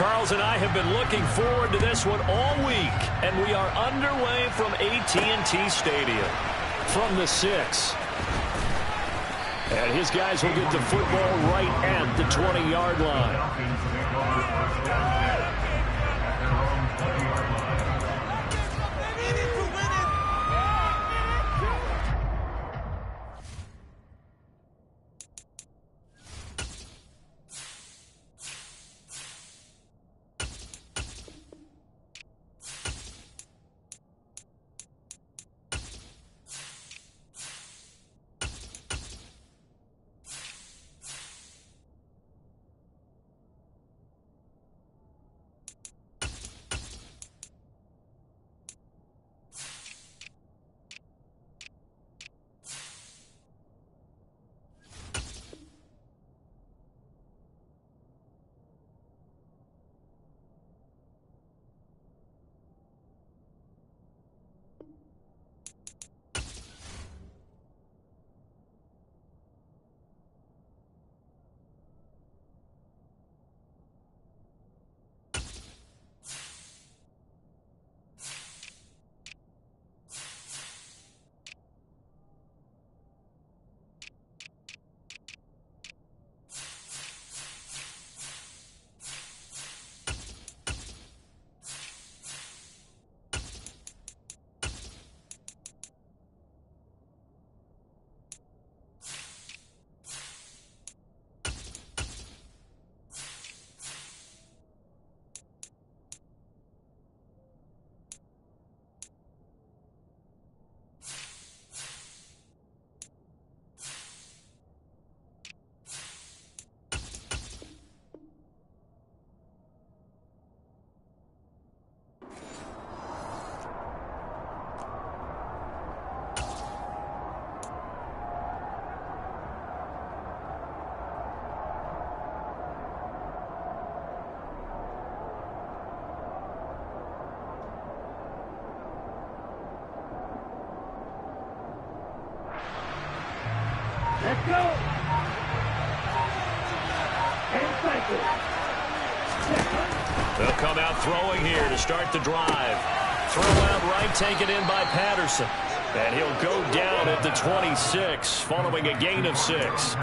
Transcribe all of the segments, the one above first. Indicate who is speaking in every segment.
Speaker 1: Charles and I have been looking forward to this one all week, and we are underway from AT&T Stadium. From the 6. And his guys will get the football right at the 20-yard line.
Speaker 2: Let's go.
Speaker 1: They'll come out throwing here to start the drive. Throw out right, taken in by Patterson. And he'll go down at the 26, following a gain of 6.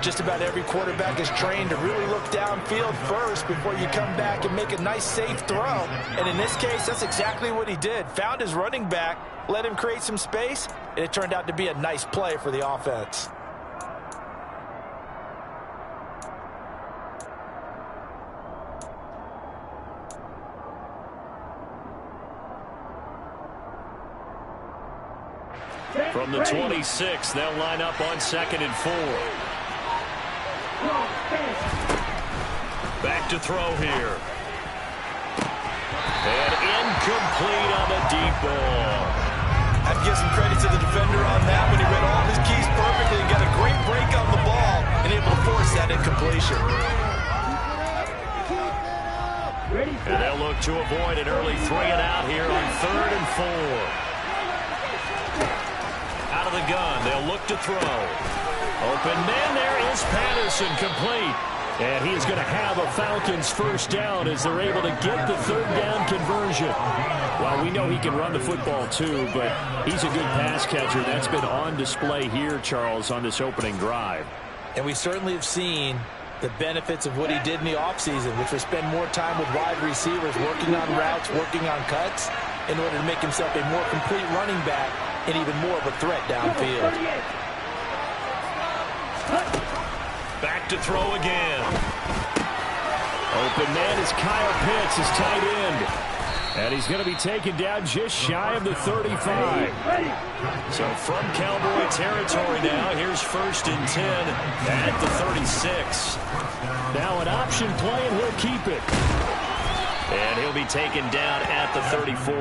Speaker 3: Just about every quarterback is trained to really look downfield first before you come back and make a nice, safe throw. And in this case, that's exactly what he did. Found his running back, let him create some space, and it turned out to be a nice play for the offense.
Speaker 1: From the 26, they'll line up on 2nd and 4. Back to throw here. And incomplete on the deep ball.
Speaker 3: I'd give some credit to the defender on that when he read all of his keys perfectly and got a great break on the ball and able to force that incompletion.
Speaker 1: And they'll look to avoid an early 3 and out here on 3rd and 4. Out of the gun, they'll look to throw. Open man, there is Patterson, complete. And he's going to have a Falcons first down as they're able to get the 3rd down conversion. Well, we know he can run the football too, but he's a good pass catcher. That's been on display here, Charles, on this opening drive.
Speaker 3: And we certainly have seen the benefits of what he did in the offseason, which was spend more time with wide receivers, working on routes, working on cuts, in order to make himself a more complete running back and even more of a threat downfield.
Speaker 1: Back to throw again. Open man is Kyle Pitts, his tight end. And he's going to be taken down just shy of the 35. So from Cowboy territory now, here's 1st and 10 at the 36. Now an option play, and he'll keep it. And he'll be taken down at the 34.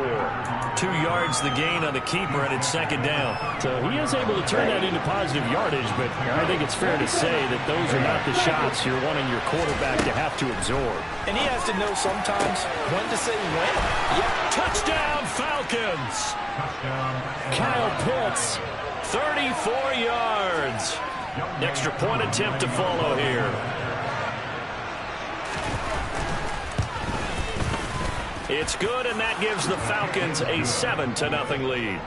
Speaker 1: 2 yards the gain on the keeper, and it's 2nd down.
Speaker 4: So he is able to turn that into positive yardage, but I think it's fair to say that those are not the shots you're wanting your quarterback to have to absorb.
Speaker 3: And he has to know sometimes when to say when.
Speaker 1: Yeah. Touchdown, Falcons! Kyle Pitts, 34 yards. Extra point attempt to follow here. It's good, and that gives the Falcons a 7-0 lead.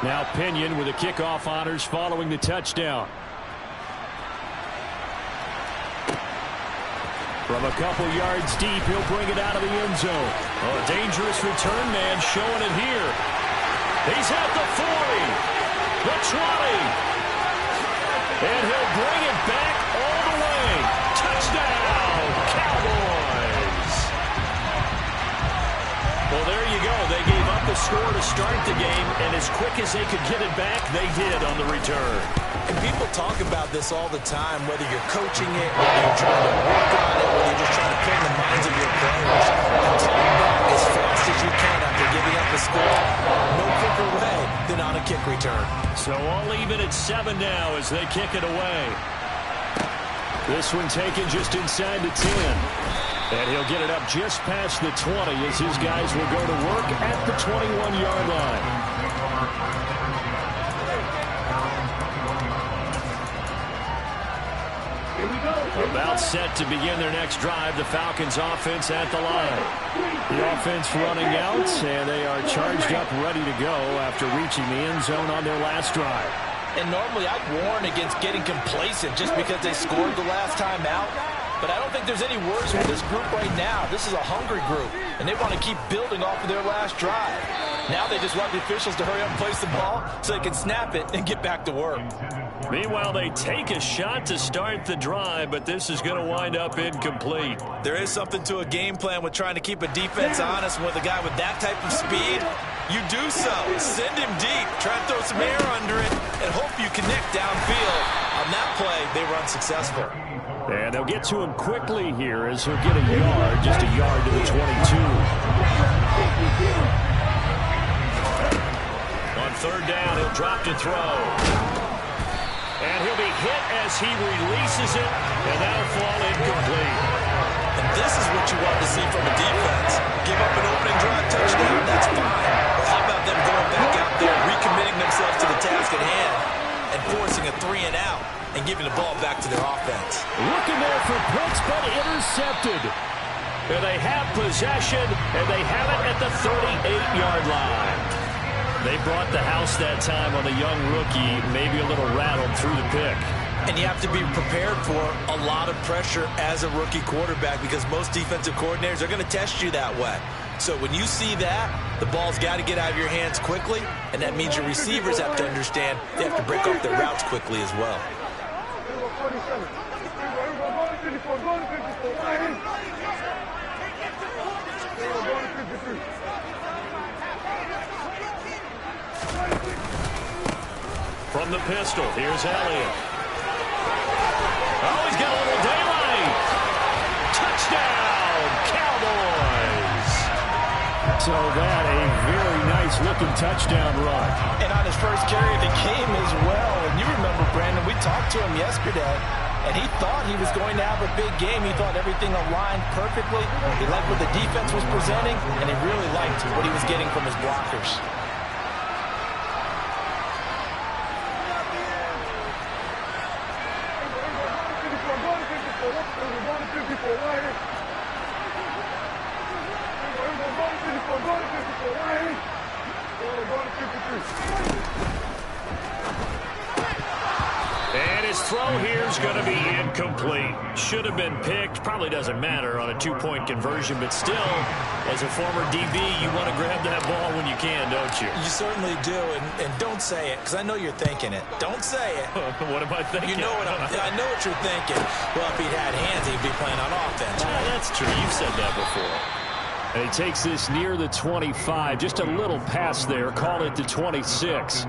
Speaker 1: Now Pinion with the kickoff honors following the touchdown. From a couple yards deep, he'll bring it out of the end zone. Oh, a dangerous return man showing it here. He's at the 40, the 20, and he'll bring it back all the way. Touchdown, Cowboys! Well, there you go. They gave up the score to start the game, and as quick as they could get it back, they did on the return.
Speaker 3: And people talk about this all the time, whether you're coaching it, whether you're trying to work on it, whether you're just trying to play in the minds of your players. Coming back as fast as you can after giving up a score, no quicker way than on a kick return.
Speaker 1: So all even at 7 now as they kick it away. This one taken just inside the 10. And he'll get it up just past the 20 as his guys will go to work at the 21-yard line. About set to begin their next drive, the Falcons offense at the line. The offense running out, and they are charged up, ready to go after reaching the end zone on their last drive.
Speaker 3: And normally I'd warn against getting complacent just because they scored the last time out. But I don't think there's any worse with this group right now. This is a hungry group, and they want to keep building off of their last drive. Now they just want the officials to hurry up and place the ball so they can snap it and get back to work.
Speaker 1: Meanwhile, they take a shot to start the drive, but this is going to wind up incomplete.
Speaker 3: There is something to a game plan with trying to keep a defense honest. With a guy with that type of speed, you do so. Send him deep. Try to throw some air under it and hope you connect downfield. On that play, they were unsuccessful.
Speaker 1: And they'll get to him quickly here as he'll get a yard, just a yard to the 22. On third down, he'll drop to throw. And he'll be hit as he releases it, and that'll fall incomplete.
Speaker 3: And this is what you want to see from a defense. Give up an opening drive touchdown, that's fine. But how about them going back out there, recommitting themselves to the task at hand, and forcing a 3-and-out, and giving the ball back to their offense.
Speaker 1: Looking there for Pitts, but intercepted. And they have possession, and they have it at the 38-yard line. They brought the house that time on the young rookie, maybe a little rattled through the pick.
Speaker 3: And you have to be prepared for a lot of pressure as a rookie quarterback because most defensive coordinators are going to test you that way. So when you see that, the ball's got to get out of your hands quickly, and that means your receivers have to understand they have to break off their routes quickly as well.
Speaker 1: From the pistol, here's Elliott. Oh, he's got a little daylight. Touchdown, Cowboys. So that a very nice-looking touchdown run.
Speaker 3: And on his first carry of the game as well. And you remember, Brandon, we talked to him yesterday, and he thought he was going to have a big game. He thought everything aligned perfectly. He liked what the defense was presenting, and he really liked what he was getting from his blockers.
Speaker 1: And his throw here is going to be incomplete. Should have been picked. Probably doesn't matter on a two-point conversion, but still, as a former DB, you want to grab that ball when you can, don't you?
Speaker 3: You certainly do, and don't say it, because I know you're thinking it. Don't say it.
Speaker 1: What am I thinking?
Speaker 3: You know what I know what you're thinking. Well, if he'd had hands, he'd be playing on offense.
Speaker 1: Yeah, that's true. You've said that before. And he takes this near the 25. Just a little pass there. Call it the 26.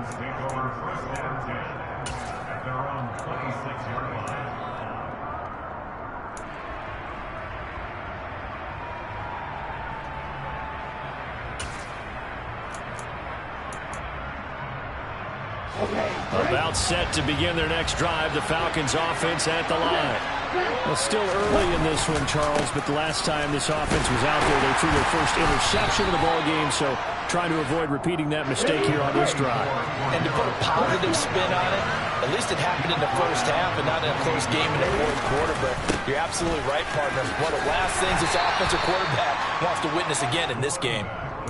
Speaker 1: About set to begin their next drive, the Falcons offense at the line. Well, still early in this one, Charles, but the last time this offense was out there, they threw their first interception of the ball game, so trying to avoid repeating that mistake here on this drive.
Speaker 3: And to put a positive spin on it, at least it happened in the first half and not in a close game in the fourth quarter, but you're absolutely right, partner. One of the last things this offensive quarterback wants to witness again in this game.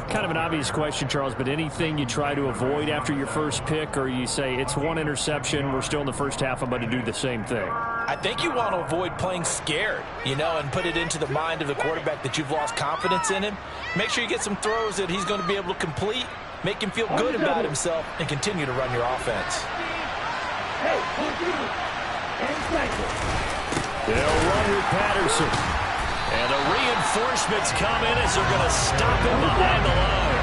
Speaker 1: Kind of an obvious question, Charles, but anything you try to avoid after your first pick, or you say it's one interception, we're still in the first half, I'm going to do the same thing?
Speaker 3: I think you want to avoid playing scared, and put it into the mind of the quarterback that you've lost confidence in him. Make sure you get some throws that he's going to be able to complete, make him feel good about himself, and continue to run your offense.
Speaker 1: They'll run with Patterson.
Speaker 4: And the reinforcements come in as they're going to stop him behind the line.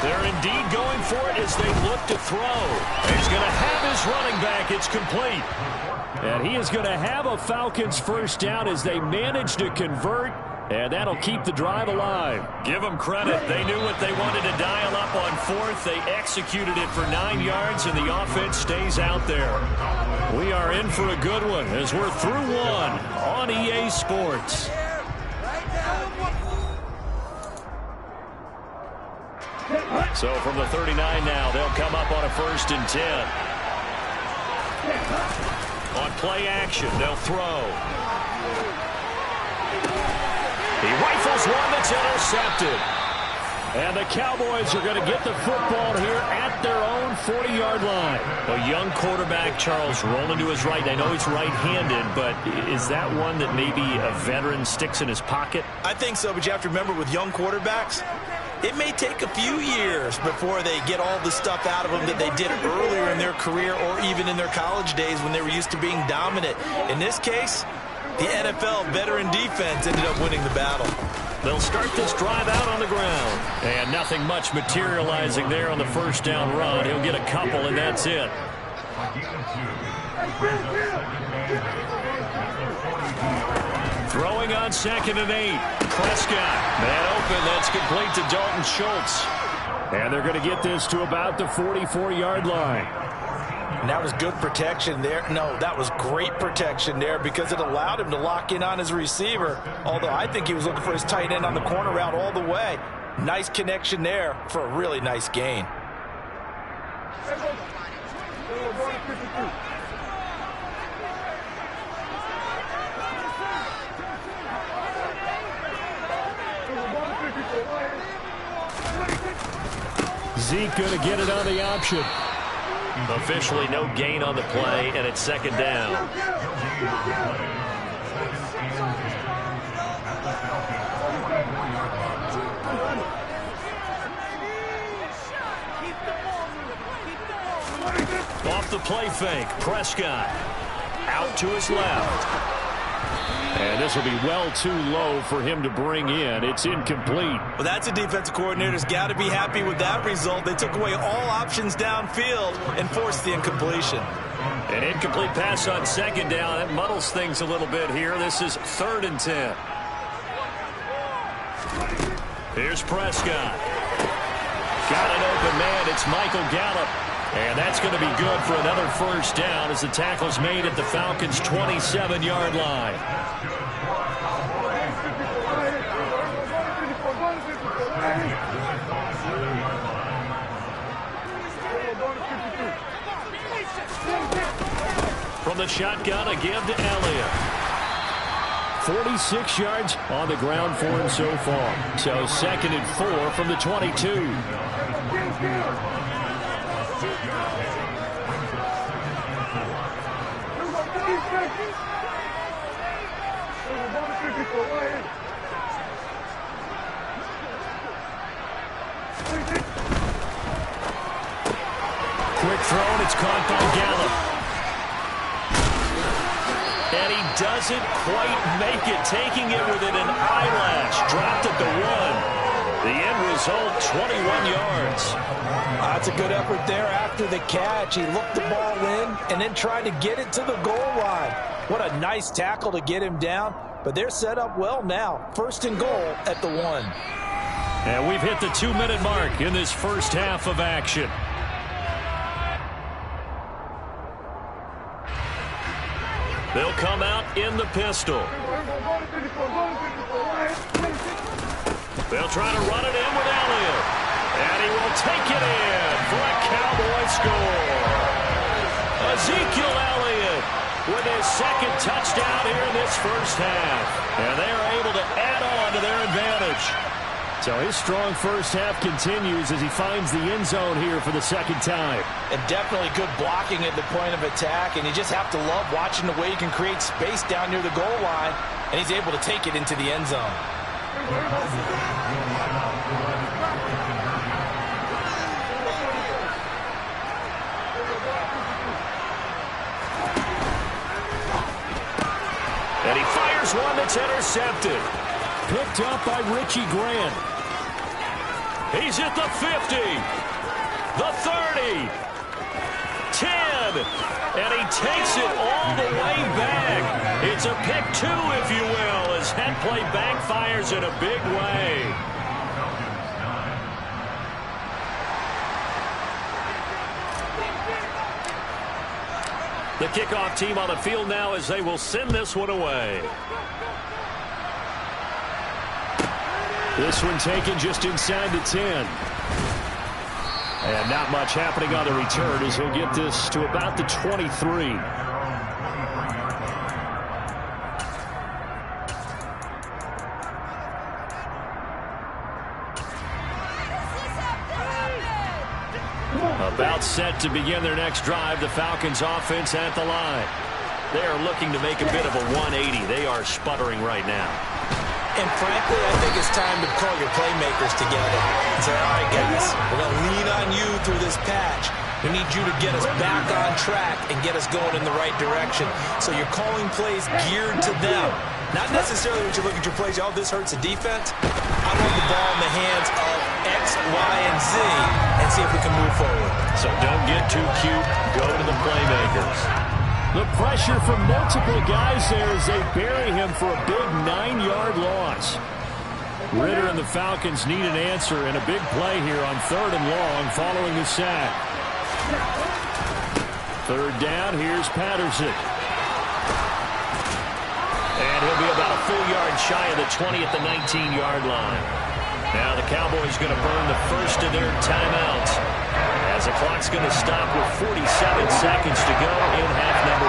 Speaker 4: They're indeed going for it as they look to throw. He's going to have his running back. It's complete.
Speaker 1: And he is going to have a Falcons first down as they manage to convert. And that'll keep the drive alive.
Speaker 4: Give them credit. They knew what they wanted to dial up on fourth. They executed it for 9 yards, and the offense stays out there.
Speaker 1: We are in for a good one as we're through one on EA Sports.
Speaker 4: So from the 39 now, they'll come up on a 1st and 10. On play action, they'll throw. He rifles one that's intercepted.
Speaker 1: And the Cowboys are going to get the football here at their own 40-yard line.
Speaker 4: A young quarterback, Charles, rolling to his right. I know he's right-handed, but is that one that maybe a veteran sticks in his pocket?
Speaker 3: I think so, but you have to remember with young quarterbacks, it may take a few years before they get all the stuff out of them that they did earlier in their career or even in their college days when they were used to being dominant. In this case, the NFL veteran defense ended up winning the battle.
Speaker 4: They'll start this drive out on the ground.
Speaker 1: And nothing much materializing there on the first down run. He'll get a couple, and that's it.
Speaker 4: Throwing on 2nd and 8. Prescott. Man open. That's complete to Dalton Schultz.
Speaker 1: And they're going to get this to about the 44-yard line.
Speaker 3: And that was good protection there. No, that was great protection there because it allowed him to lock in on his receiver. Although I think he was looking for his tight end on the corner route all the way. Nice connection there for a really nice gain.
Speaker 1: Zeke going to get it on the option.
Speaker 4: Officially no gain on the play, and it's 2nd down. Off the play fake, Prescott. Out to his left.
Speaker 1: And this will be well too low for him to bring in. It's incomplete.
Speaker 3: Well, that's a defensive coordinator's got to be happy with that result. They took away all options downfield and forced the incompletion.
Speaker 4: An incomplete pass on 2nd down. That muddles things a little bit here. This is 3rd and 10. Here's Prescott. Got an open man. It's Michael Gallup. And that's going to be good for another first down as the tackle's made at the Falcons' 27-yard line. From the shotgun, a give to Elliott.
Speaker 1: 46 yards on the ground for him so far. So 2nd and 4 from the 22.
Speaker 4: Quick throw, and it's caught by Gallup. And he doesn't quite make it, taking it within an eyelash. Dropped at the 1.
Speaker 1: The end result, 21 yards.
Speaker 3: That's a good effort there after the catch. He looked the ball in and then tried to get it to the goal line. What a nice tackle to get him down. But they're set up well now. First and goal at the 1.
Speaker 1: And we've hit the 2-minute mark in this first half of action. They'll come out in the pistol. They'll try to run it in with Elliott. And he will take it in for a Cowboy score. Ezekiel Elliott with his second touchdown here in this first half. And they are able to add on to their advantage. So his strong first half continues as he finds the end zone here for the second time.
Speaker 3: And definitely good blocking at the point of attack. And you just have to love watching the way he can create space down near the goal line. And he's able to take it into the end zone.
Speaker 1: And he fires one that's intercepted. Picked up by Richie Grant. He's at the 50, the 30, 10, and he takes it all the way back. It's a pick 2, if you will, as that play backfires in a big way. The kickoff team on the field now as they will send this one away. This one taken just inside the 10. And not much happening on the return as he'll get this to about the 23. About set to begin their next drive. The Falcons offense at the line. They are looking to make a bit of a 180. They are sputtering right now.
Speaker 3: And frankly, I think it's time to call your playmakers together and say, all right, guys, we're going to lean on you through this patch. We need you to get us back on track and get us going in the right direction. So you're calling plays geared to them. Not necessarily when you look at your plays, oh, this hurts the defense. I want the ball in the hands of X, Y, and Z and see if we can move forward.
Speaker 1: So don't get too cute. Go to the playmakers. The pressure from multiple guys there as they bury him for a big 9-yard loss. Ritter and the Falcons need an answer and a big play here on 3rd and long following the sack. 3rd down, here's Patterson. And he'll be about a full yard shy of the 20 at the 19-yard line. Now the Cowboys going to burn the first of their timeouts, as the clock's going to stop with 47 seconds to go in half number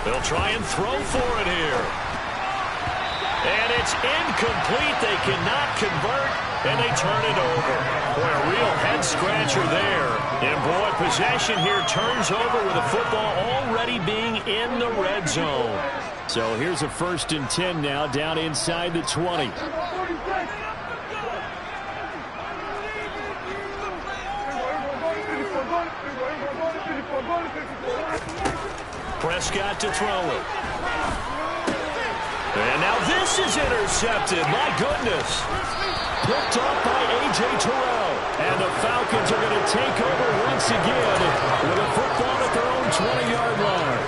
Speaker 1: 1. They'll try and throw for it here. And it's incomplete. They cannot convert, and they turn it over. Boy, a real head-scratcher there. And, boy, possession here turns over with the football already being in the red zone. So here's a 1st and 10 now down inside the 20. Prescott to throw it. And now this is intercepted. My goodness. Picked up by A.J. Terrell. And the Falcons are going to take over once again with a football at their own 20-yard line.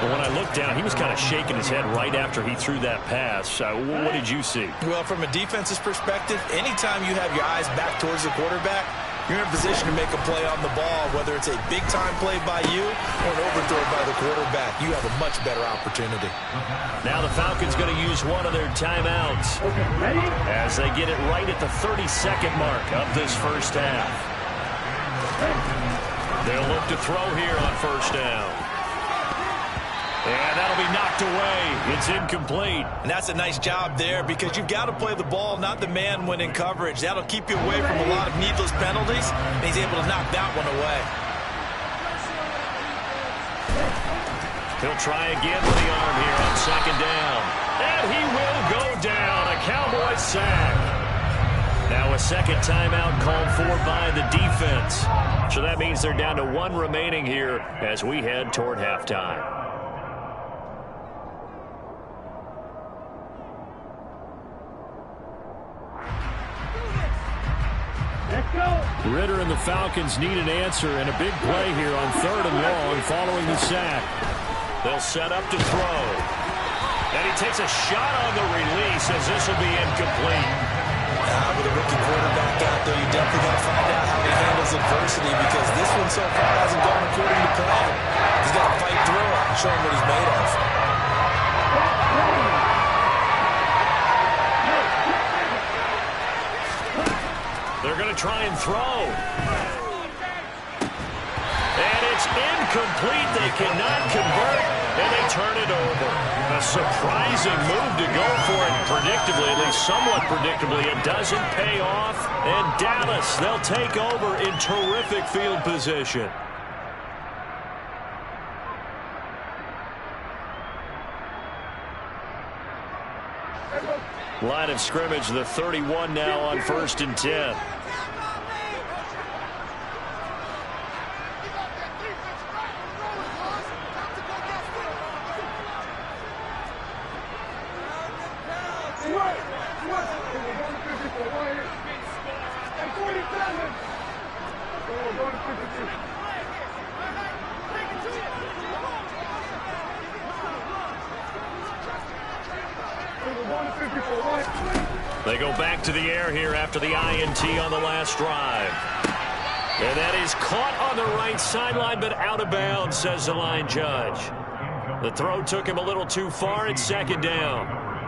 Speaker 1: Well, when I looked down, he was kind of shaking his head right after he threw that pass. What did you see?
Speaker 3: Well, from a defense's perspective, anytime you have your eyes back towards the quarterback, you're in a position to make a play on the ball, whether it's a big-time play by you or an overthrow by the quarterback. You have a much better opportunity.
Speaker 1: Now the Falcons going to use one of their timeouts as they get it right at the 32nd mark of this first half. They'll look to throw here on 1st down. And that'll be knocked away. It's incomplete.
Speaker 3: And that's a nice job there because you've got to play the ball, not the man when in coverage. That'll keep you away from a lot of needless penalties. And he's able to knock that one away.
Speaker 1: He'll try again with the arm here on 2nd down. And he will go down. A Cowboy sack.
Speaker 4: Now a second timeout called for by the defense. So that means they're down to 1 remaining here as we head toward halftime. Ritter and the Falcons need an answer, and a big play here on 3rd and long following the sack. They'll set up to throw. And he takes a shot on the release as this will be incomplete.
Speaker 3: With a rookie quarterback out there, you definitely got to find out how he handles adversity, because this one so far hasn't gone according to plan. He's got to fight through it and show him what he's made of.
Speaker 4: They're going to try and throw. And it's incomplete. They cannot convert, and they turn it over. A surprising move to go for it predictably, at least somewhat predictably. It doesn't pay off, and Dallas, they'll take over in terrific field position. Line of scrimmage, the 31 now on 1st and 10. They go back to the air here after the INT on the last drive. And that is caught on the right sideline, but out of bounds, says the line judge. The throw took him a little too far. It's 2nd down.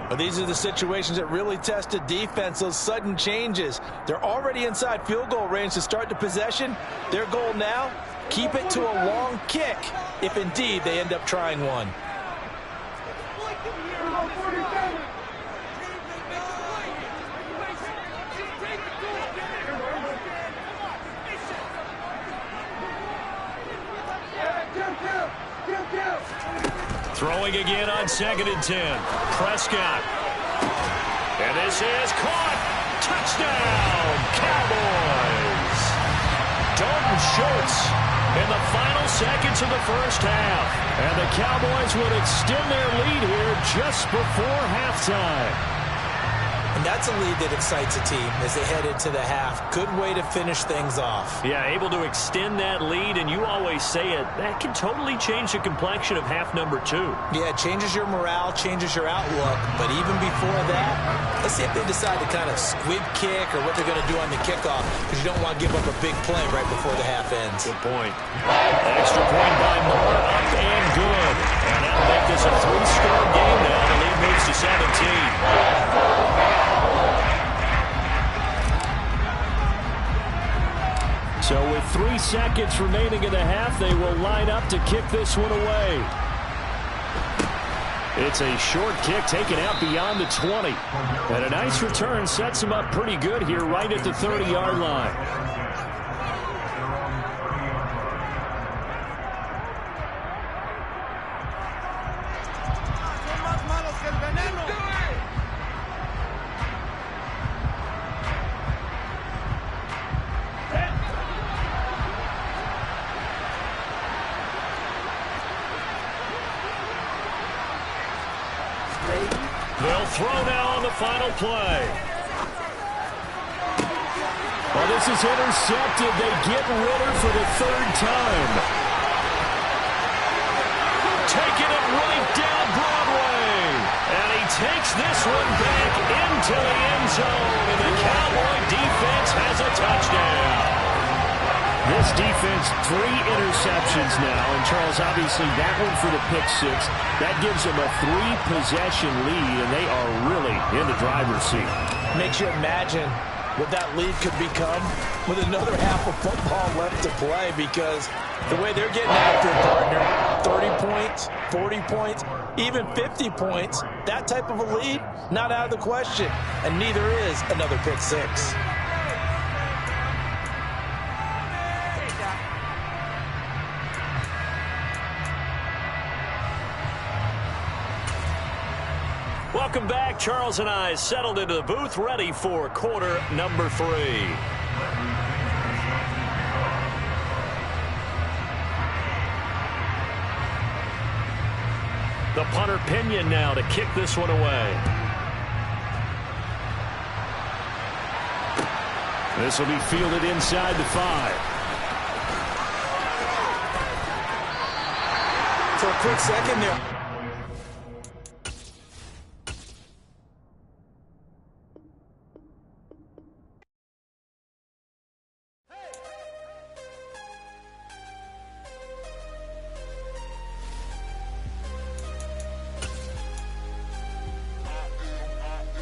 Speaker 3: Well, these are the situations that really test the defense, those sudden changes. They're already inside field goal range to start the possession. Their goal now, keep it to a long kick, if indeed they end up trying one.
Speaker 4: Throwing again on 2nd and 10. Prescott. And this is caught. Touchdown, Cowboys. Dalton Schultz in the final seconds of the first half. And the Cowboys would extend their lead here just before halftime.
Speaker 3: And that's a lead that excites a team as they head into the half. Good way to finish things off.
Speaker 4: Yeah, able to extend that lead, and you always say it, that can totally change the complexion of half number 2.
Speaker 3: Yeah, it changes your morale, changes your outlook. But even before that, let's see if they decide to kind of squib kick or what they're going to do on the kickoff, because you don't want to give up a big play right before the half ends.
Speaker 4: Good point. Extra point by Moore, up and good. And that'll make this a 3-score game now. The lead moves to 17. So with 3 seconds remaining in the half, they will line up to kick this one away. It's a short kick taken out beyond the 20. And a nice return sets him up pretty good here right at the 30-yard line. They'll throw now on the final play. Well, this is intercepted. They get Ritter for the 3rd time. Taking it right down Broadway. And he takes this one back into the end zone. And the Cowboy defense has a touchdown. This defense, 3 interceptions now. And, Charles, obviously that one for the pick 6. That gives them a 3-possession lead, and they are really in the driver's seat.
Speaker 3: Makes you imagine what that lead could become with another half of football left to play, because the way they're getting after it, partner, 30 points, 40 points, even 50 points, that type of a lead, not out of the question. And neither is another pick 6.
Speaker 4: Welcome back. Charles and I settled into the booth, ready for quarter number 3. The punter Pinion now to kick this one away. This will be fielded inside the 5.
Speaker 3: For a quick second there.